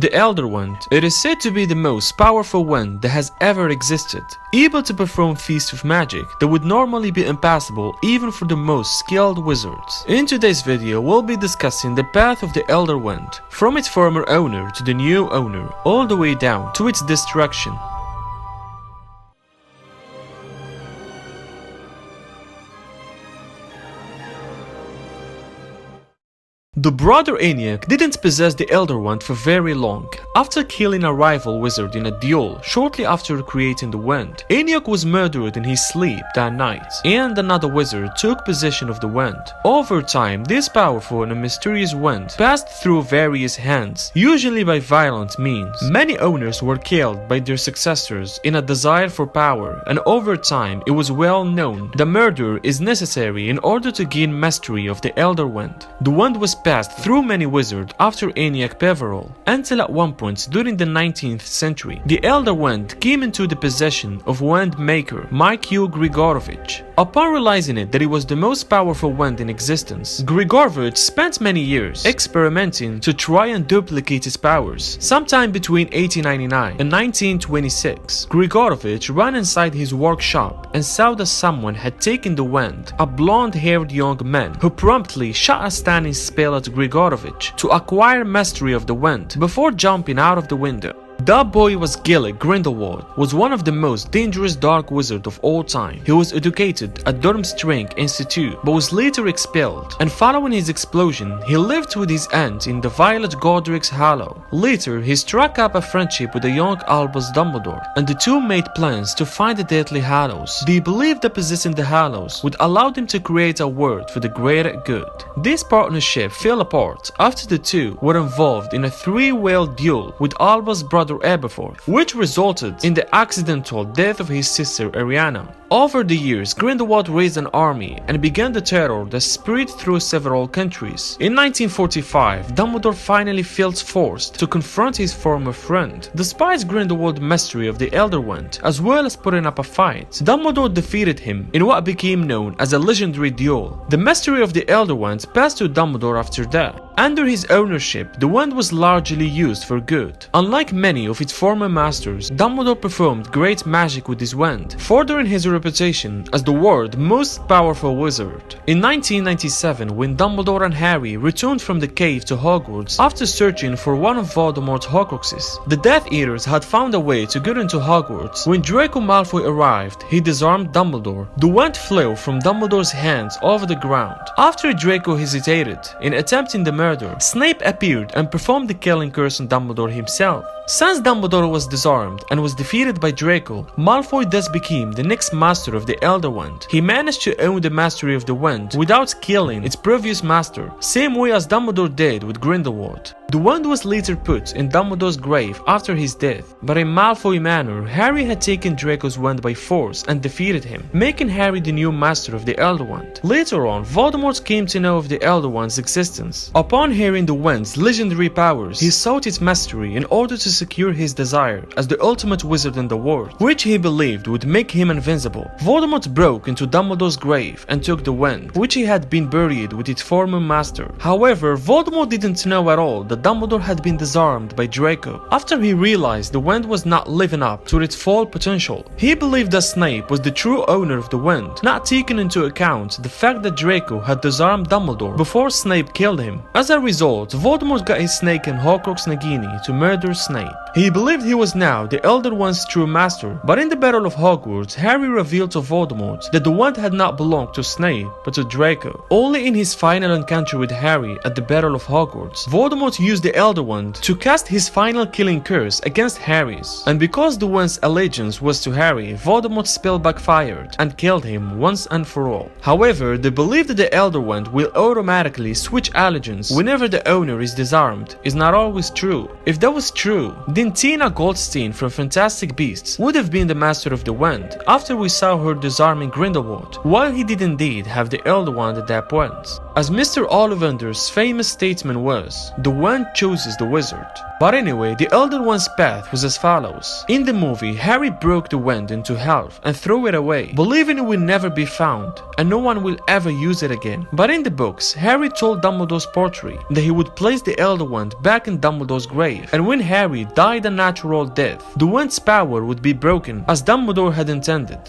The Elder Wand. It is said to be the most powerful wand that has ever existed, able to perform feats of magic that would normally be impossible even for the most skilled wizards. In today's video, we'll be discussing the path of the Elder Wand, from its former owner to the new owner, all the way down to its destruction. The brother ENIAC didn't possess the Elder Wand for very long. After killing a rival wizard in a duel shortly after creating the wand, ENIAC was murdered in his sleep that night, and another wizard took possession of the wand. Over time, this powerful and mysterious wand passed through various hands, usually by violent means. Many owners were killed by their successors in a desire for power, and over time it was well known that murder is necessary in order to gain mastery of the Elder Wand. The wand was passed through many wizards after ENIAC Peveril, until at one point during the 19th century, the Elder Wand came into the possession of wand maker Mikhail Grigorovich. Upon realizing that it was the most powerful wand in existence, Grigorovich spent many years experimenting to try and duplicate his powers. Sometime between 1899 and 1926, Grigorovich ran inside his workshop and saw that someone had taken the wand, a blonde-haired young man who promptly shot a stunning spell at Grigorovich to acquire mastery of the wand before jumping out of the window. That boy was Grindelwald, was one of the most dangerous dark wizards of all time. He was educated at Durmstrang Institute, but was later expelled, and following his expulsion, he lived with his aunt in the village Godric's Hollow. Later, he struck up a friendship with the young Albus Dumbledore, and the two made plans to find the Deathly Hallows. They believed that possessing the Hallows would allow them to create a world for the greater good. This partnership fell apart after the two were involved in a three-way duel with Albus' brother Aberforth, which resulted in the accidental death of his sister Ariana. Over the years, Grindelwald raised an army and began the terror that spread through several countries. In 1945, Dumbledore finally felt forced to confront his former friend. Despite Grindelwald's mastery of the Elder Wand, as well as putting up a fight, Dumbledore defeated him in what became known as a legendary duel. The mastery of the Elder Wand passed to Dumbledore after that. Under his ownership, the wand was largely used for good. Unlike many of its former masters, Dumbledore performed great magic with his wand, furthering his reputation as the world's most powerful wizard. In 1997, when Dumbledore and Harry returned from the cave to Hogwarts after searching for one of Voldemort's Horcruxes, the Death Eaters had found a way to get into Hogwarts. When Draco Malfoy arrived, he disarmed Dumbledore. The wand flew from Dumbledore's hands over the ground. After Draco hesitated in attempting the murder, Snape appeared and performed the killing curse on Dumbledore himself. Since Dumbledore was disarmed and was defeated by Draco, Malfoy thus became the next master of the Elder Wand. He managed to own the mastery of the wand without killing its previous master, same way as Dumbledore did with Grindelwald. The wand was later put in Dumbledore's grave after his death, but in Malfoy manner, Harry had taken Draco's wand by force and defeated him, making Harry the new master of the Elder Wand. Later on, Voldemort came to know of the Elder Wand's existence. Upon hearing the wand's legendary powers, he sought its mastery in order to secure his desire as the ultimate wizard in the world, which he believed would make him invincible. Voldemort broke into Dumbledore's grave and took the wand, which he had been buried with its former master. However, Voldemort didn't know at all that Dumbledore had been disarmed by Draco. After he realized the wand was not living up to its full potential, he believed that Snape was the true owner of the wand, not taking into account the fact that Draco had disarmed Dumbledore before Snape killed him. As a result, Voldemort got his snake and Horcrux Nagini to murder Snape. He believed he was now the Elder Wand's true master, but in the Battle of Hogwarts, Harry revealed to Voldemort that the wand had not belonged to Snape, but to Draco. Only in his final encounter with Harry at the Battle of Hogwarts, Voldemort used the Elder Wand to cast his final killing curse against Harry's. And because the wand's allegiance was to Harry, Voldemort's spell backfired and killed him once and for all. However, the belief that the Elder Wand will automatically switch allegiance whenever the owner is disarmed is not always true. If that was true, then Tina Goldstein from Fantastic Beasts would have been the master of the wand after we saw her disarming Grindelwald, while he did indeed have the Elder Wand at that point. As Mr. Ollivander's famous statement was, the wand chooses the wizard. But anyway, the Elder One's path was as follows. In the movie, Harry broke the wand into half and threw it away, believing it will never be found and no one will ever use it again. But in the books, Harry told Dumbledore's portrait that he would place the Elder Wand back in Dumbledore's grave, and when Harry died a natural death, the wand's power would be broken as Dumbledore had intended.